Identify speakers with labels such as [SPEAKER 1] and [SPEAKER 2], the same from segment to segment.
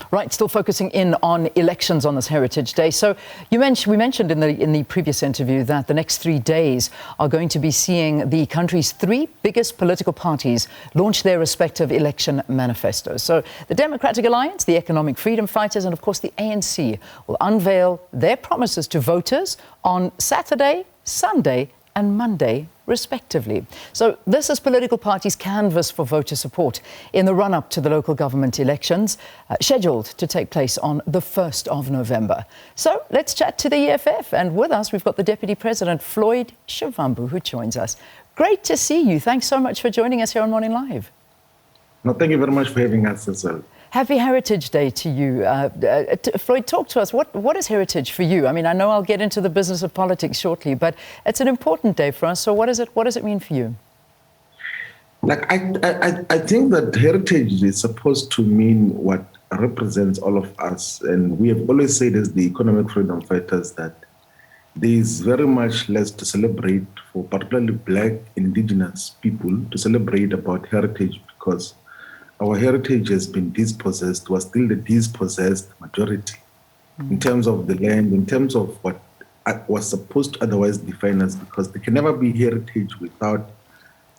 [SPEAKER 1] Right, still focusing in on elections on this Heritage Day. So we mentioned in the previous interview that the next 3 days are going to be seeing the country's 3 biggest political parties launch their respective election manifestos. So the Democratic Alliance, the Economic Freedom Fighters, and of course the ANC will unveil their promises to voters on Saturday, Sunday and Monday, respectively. So this is political parties' canvas for voter support in the run-up to the local government elections, scheduled to take place on the 1st of November. So let's chat to the EFF. And with us, we've got the Deputy President, Floyd Shivambu, who joins us. Great to see you. Thanks so much for joining us here on Morning Live.
[SPEAKER 2] No, thank you very much for having us as well.
[SPEAKER 1] Happy Heritage Day to you. Floyd, talk to us. What is heritage for you? I mean, I know I'll get into the business of politics shortly, but it's an important day for us. So what does it mean for you?
[SPEAKER 2] Like, I think that heritage is supposed to mean what represents all of us. And we have always said as the economic freedom fighters that there is very much less to celebrate for particularly Black, indigenous people to celebrate about heritage, because our heritage has been dispossessed, was still the dispossessed majority in terms of the land, in terms of what was supposed to otherwise define us, because there can never be heritage without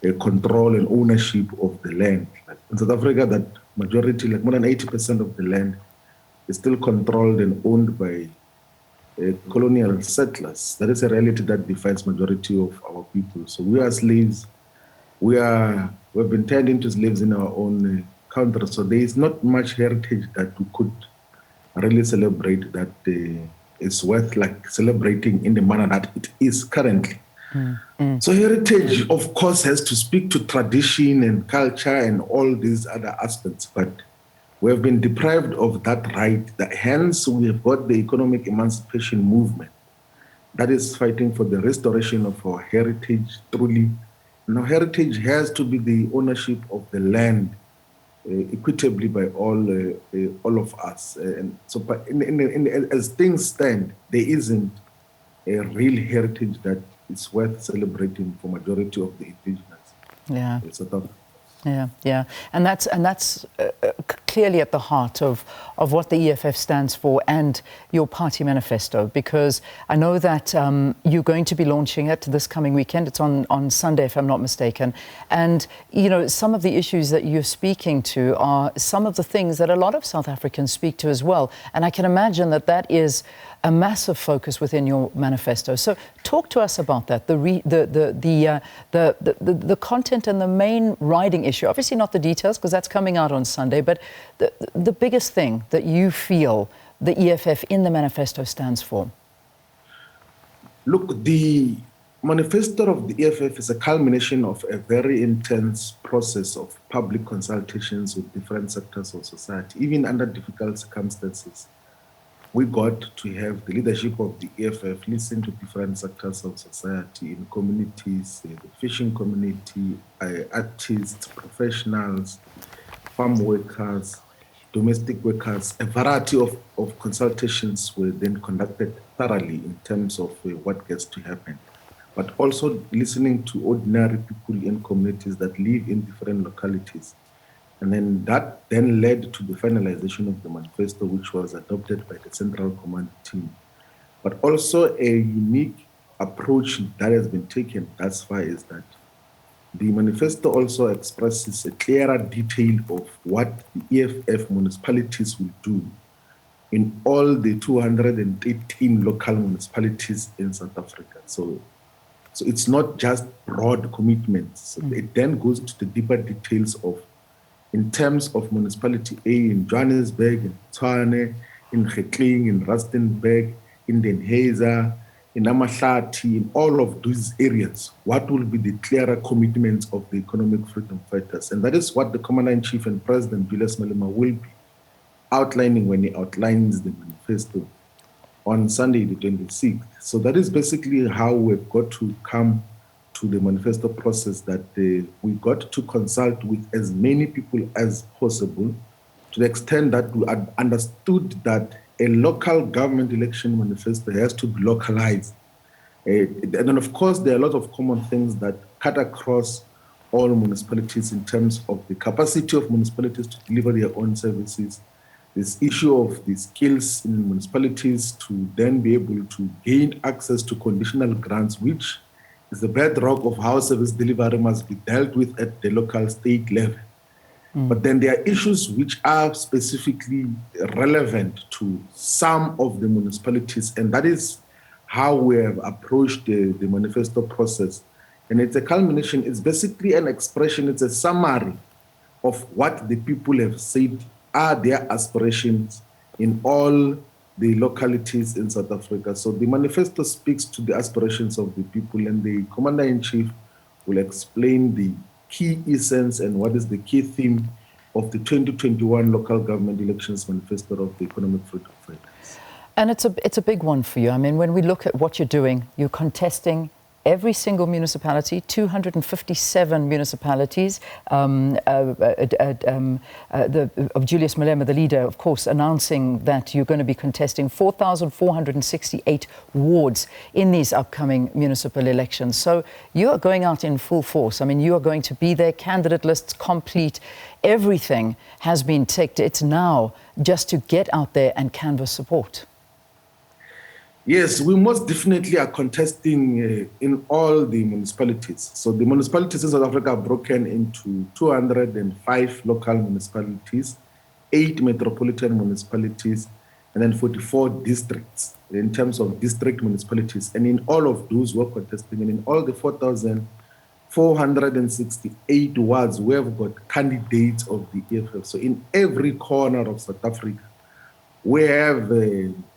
[SPEAKER 2] a control and ownership of the land. Like in South Africa, that majority, like more than 80% of the land, is still controlled and owned by colonial settlers. That is a reality that defines majority of our people. So we are slaves. We've been turned into slaves in our own country, so there is not much heritage that we could really celebrate that is worth like celebrating in the manner that it is currently. So heritage, of course, has to speak to tradition and culture and all these other aspects, but we have been deprived of that right. Hence, we have got the economic emancipation movement that is fighting for the restoration of our heritage truly. Now, heritage has to be the ownership of the land equitably by all of us. And so, but as things stand, there isn't a real heritage that is worth celebrating for majority of the indigenous.
[SPEAKER 1] Yeah. And that's clearly at the heart of what the EFF stands for and your party manifesto, because I know that you're going to be launching it this coming weekend. It's on Sunday, if I'm not mistaken. And, you know, some of the issues that you're speaking to are some of the things that a lot of South Africans speak to as well. And I can imagine that is a massive focus within your manifesto. So talk to us about that, the content and the main riding issue. Obviously not the details, because that's coming out on Sunday, but the biggest thing that you feel the EFF in the manifesto stands for.
[SPEAKER 2] Look, the manifesto of the EFF is a culmination of a very intense process of public consultations with different sectors of society, even under difficult circumstances. We got to have the leadership of the EFF listen to different sectors of society in communities, the fishing community, artists, professionals, farm workers, domestic workers. A variety of consultations were then conducted thoroughly in terms of what gets to happen, but also listening to ordinary people in communities that live in different localities. And then that then led to the finalization of the manifesto, which was adopted by the Central Command team. But also a unique approach that has been taken thus far is that the manifesto also expresses a clearer detail of what the EFF municipalities will do in all the 218 local municipalities in South Africa. So it's not just broad commitments. So it then goes to the deeper details of, in terms of municipality A in Johannesburg, in Tshwane, in Gekling, in Rustenburg, in Den Hazer, in Amahlati, in all of these areas, what will be the clearer commitments of the economic freedom fighters? And that is what the Commander-in-Chief and President Julius Malema will be outlining when he outlines the manifesto on Sunday, the 26th. So that is basically how we've got to come to the manifesto process, that we got to consult with as many people as possible, to the extent that we had understood that a local government election manifesto has to be localized. And then, of course, there are a lot of common things that cut across all municipalities in terms of the capacity of municipalities to deliver their own services, this issue of the skills in municipalities to then be able to gain access to conditional grants, which is the bedrock of how service delivery must be dealt with at the local state level. But then there are issues which are specifically relevant to some of the municipalities, and that is how we have approached the manifesto process. And it's a culmination, it's basically an expression, it's a summary of what the people have said are their aspirations in all the localities in South Africa. So the manifesto speaks to the aspirations of the people, and the Commander-in-Chief will explain the key essence and what is the key theme of the 2021 Local Government Elections Manifesto of the Economic Freedom Fighters.
[SPEAKER 1] And it's a big one for you. I mean, when we look at what you're doing, you're contesting every single municipality, 257 municipalities, of Julius Malema, the leader, of course, announcing that you're going to be contesting 4,468 wards in these upcoming municipal elections. So you are going out in full force. I mean, you are going to be there, candidate lists complete, everything has been ticked. It's now just to get out there and canvass support.
[SPEAKER 2] Yes, we most definitely are contesting in all the municipalities. So the municipalities in South Africa are broken into 205 local municipalities, 8 metropolitan municipalities, and then 44 districts in terms of district municipalities. And in all of those we're contesting, and in all the 4,468 wards, we have got candidates of the EFF. So in every corner of South Africa, we have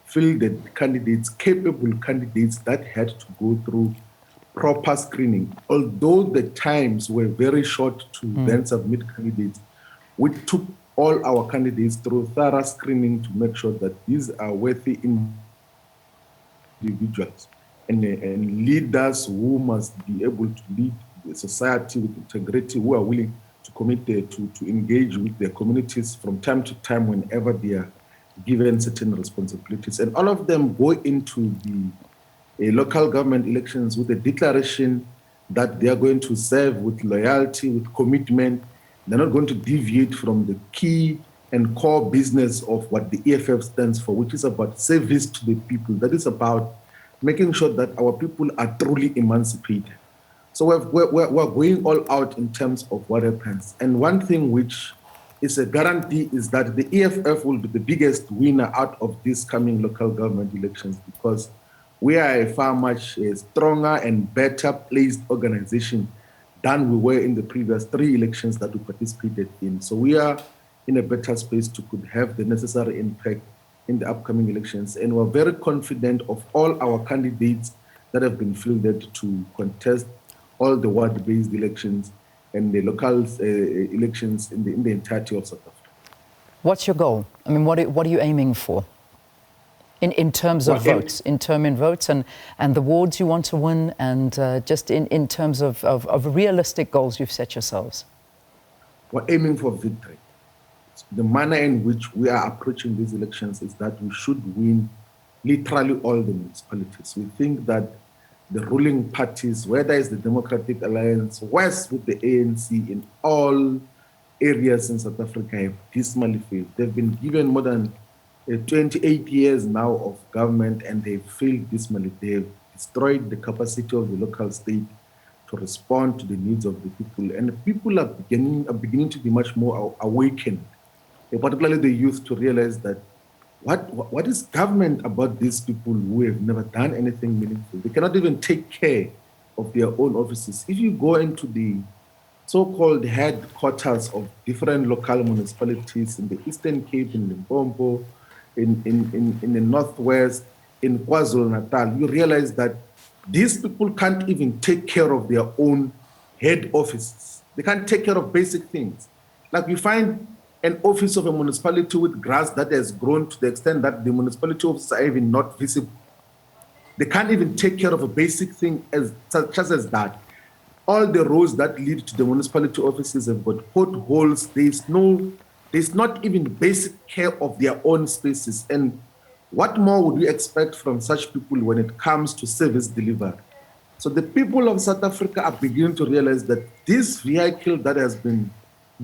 [SPEAKER 2] fielded candidates, capable candidates that had to go through proper screening. Although the times were very short to then submit candidates, we took all our candidates through thorough screening to make sure that these are worthy individuals and leaders who must be able to lead the society with integrity, who are willing to commit to engage with their communities from time to time whenever they are given certain responsibilities. And all of them go into the local government elections with a declaration that they are going to serve with loyalty, with commitment. They're not going to deviate from the key and core business of what the EFF stands for, which is about service to the people. That is about making sure that our people are truly emancipated. So we're going all out in terms of what happens. And one thing which is a guarantee is that the EFF will be the biggest winner out of these coming local government elections, because we are a far much stronger and better placed organization than we were in the previous 3 elections that we participated in. So we are in a better space to could have the necessary impact in the upcoming elections. And we're very confident of all our candidates that have been fielded to contest all the ward-based elections and the local elections in the entirety of South Africa.
[SPEAKER 1] What's your goal? I mean, what are you aiming for in terms of votes, in votes and the wards you want to win, and just in terms of realistic goals you've set yourselves?
[SPEAKER 2] We're aiming for victory. The manner in which we are approaching these elections is that we should win literally all the municipalities. We think that the ruling parties, whether it's the Democratic Alliance, West with the ANC, in all areas in South Africa have dismally failed. They've been given more than 28 years now of government, and they've failed dismally. They've destroyed the capacity of the local state to respond to the needs of the people. And the people are beginning to be much more awakened, particularly the youth, to realize that what is government about these people who have never done anything meaningful? They cannot even take care of their own offices. If you go into the so-called headquarters of different local municipalities in the Eastern Cape, in Limpopo, in the Northwest, in KwaZulu-Natal, you realize that these people can't even take care of their own head offices. They can't take care of basic things. Like we find an office of a municipality with grass that has grown to the extent that the municipality offices are even not visible. They can't even take care of a basic thing such as that. All the roads that lead to the municipality offices have got potholes. There's not even basic care of their own spaces. And what more would we expect from such people when it comes to service delivery? So the people of South Africa are beginning to realize that this vehicle that has been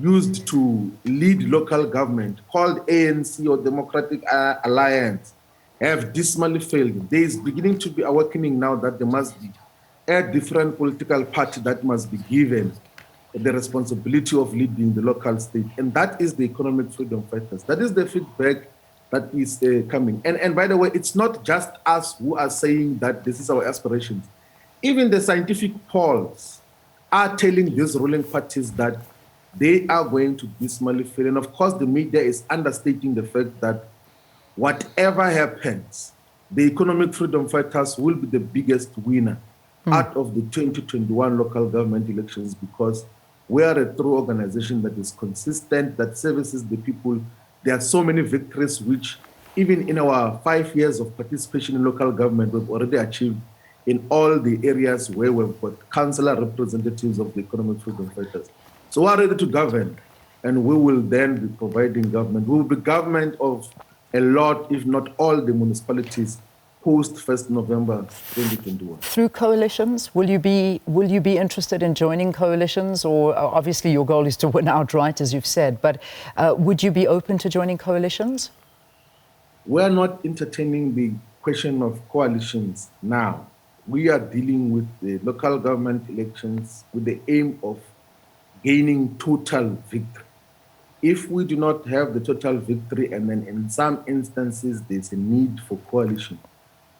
[SPEAKER 2] used to lead local government, called ANC or Democratic Alliance, have dismally failed. There is beginning to be awakening now that there must be a different political party that must be given the responsibility of leading the local state. And that is the economic freedom fighters. That is the feedback that is coming. And by the way, it's not just us who are saying that this is our aspirations. Even the scientific polls are telling these ruling parties that they are going to dismally fail. And of course, the media is understating the fact that whatever happens, the economic freedom fighters will be the biggest winner out of the 2021 local government elections, because we are a true organization that is consistent, that services the people. There are so many victories which, even in our 5 years of participation in local government, we've already achieved in all the areas where we've got councillor representatives of the economic freedom fighters. So we are ready to govern, and we will then be providing government. We will be government of a lot, if not all, the municipalities post 1st November 2021.
[SPEAKER 1] Through coalitions, will you be interested in joining coalitions? Or obviously your goal is to win outright, as you've said, but would you be open to joining coalitions?
[SPEAKER 2] We're not entertaining the question of coalitions now. We are dealing with the local government elections with the aim of gaining total victory. If we do not have the total victory, and then in some instances there's a need for coalition,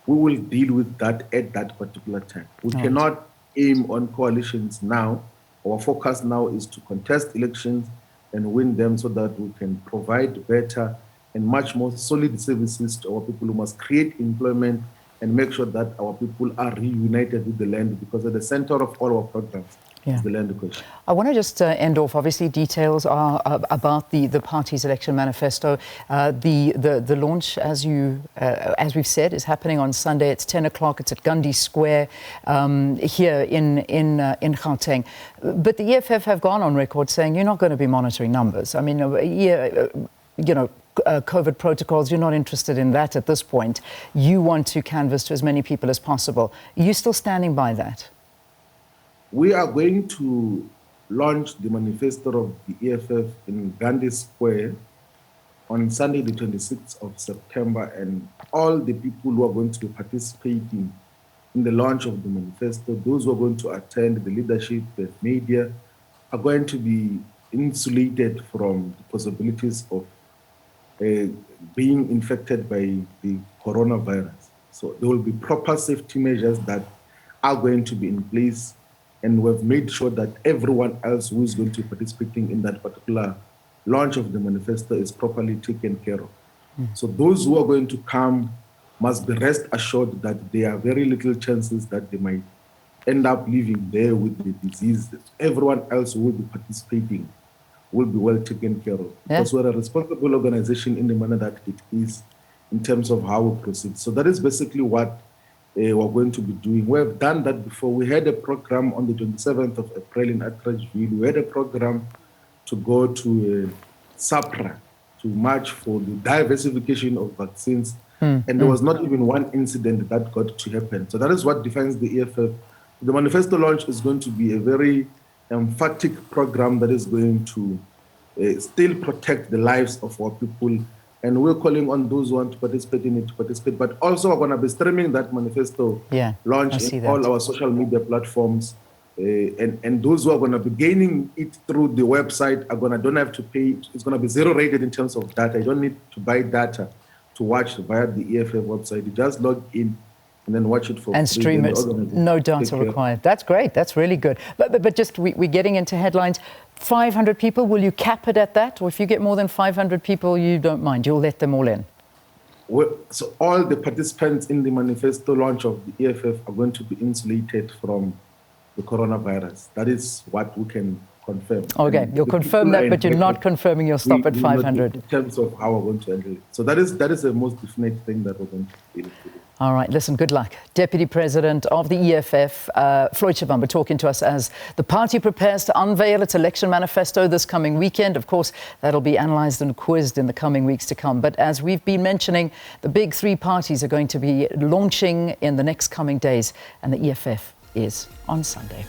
[SPEAKER 2] we will deal with that at that particular time. We cannot aim on coalitions now. Our focus now is to contest elections and win them so that we can provide better and much more solid services to our people. Who must create employment and make sure that our people are reunited with the land, because at the center of all our programs is the land question.
[SPEAKER 1] I want to just end off. Obviously, details are about the party's election manifesto. The launch, as we've said, is happening on Sunday. It's 10 o'clock. It's at Gandhi Square here in Gauteng. But the EFF have gone on record saying you're not going to be monitoring numbers. I mean, COVID protocols, you're not interested in that at this point. You want to canvass to as many people as possible. Are you still standing by that?
[SPEAKER 2] We are going to launch the manifesto of the EFF in Gandhi Square on Sunday, the 26th of September, and all the people who are going to be participating in the launch of the manifesto, those who are going to attend, the leadership, the media, are going to be insulated from the possibilities of being infected by the coronavirus. So there will be proper safety measures that are going to be in place, and we've made sure that everyone else who is going to be participating in that particular launch of the manifesto is properly taken care of. So those who are going to come must be rest assured that there are very little chances that they might end up living there with the disease. Everyone else who will be participating will be well taken care of. Because we're a responsible organization in the manner that it is in terms of how we proceed. So that is basically what we're going to be doing. We have done that before. We had a program on the 27th of April in Atteridgeville. We had a program to go to SAPRA to march for the diversification of vaccines. And there was not even one incident that got to happen. So that is what defines the EFF. The manifesto launch is going to be a very emphatic program that is going to still protect the lives of our people. And we're calling on those who want to participate in it to participate. But also, we're going to be streaming that manifesto launch in all our social media platforms. And those who are going to be gaining it through the website don't have to pay. It's going to be zero rated in terms of data. You don't need to buy data to watch via the EFF website. You just log in and then watch it for
[SPEAKER 1] and
[SPEAKER 2] free.
[SPEAKER 1] Stream it. No data required. That's great. That's really good. But just we're getting into headlines. 500 people, will you cap it at that? Or if you get more than 500 people, you don't mind, you'll let them all in?
[SPEAKER 2] So all the participants in the manifesto launch of the EFF are going to be insulated from the coronavirus. That is what we can confirm.
[SPEAKER 1] Okay, you'll confirm that, but you're not confirming you'll stop at 500.
[SPEAKER 2] In terms of how we're going to handle it. So that is the most definite thing that we're going to do.
[SPEAKER 1] All right, listen, good luck. Deputy President of the EFF, Floyd Shivambu, talking to us as the party prepares to unveil its election manifesto this coming weekend. Of course, that'll be analysed and quizzed in the coming weeks to come. But as we've been mentioning, the big three parties are going to be launching in the next coming days, and the EFF is on Sunday.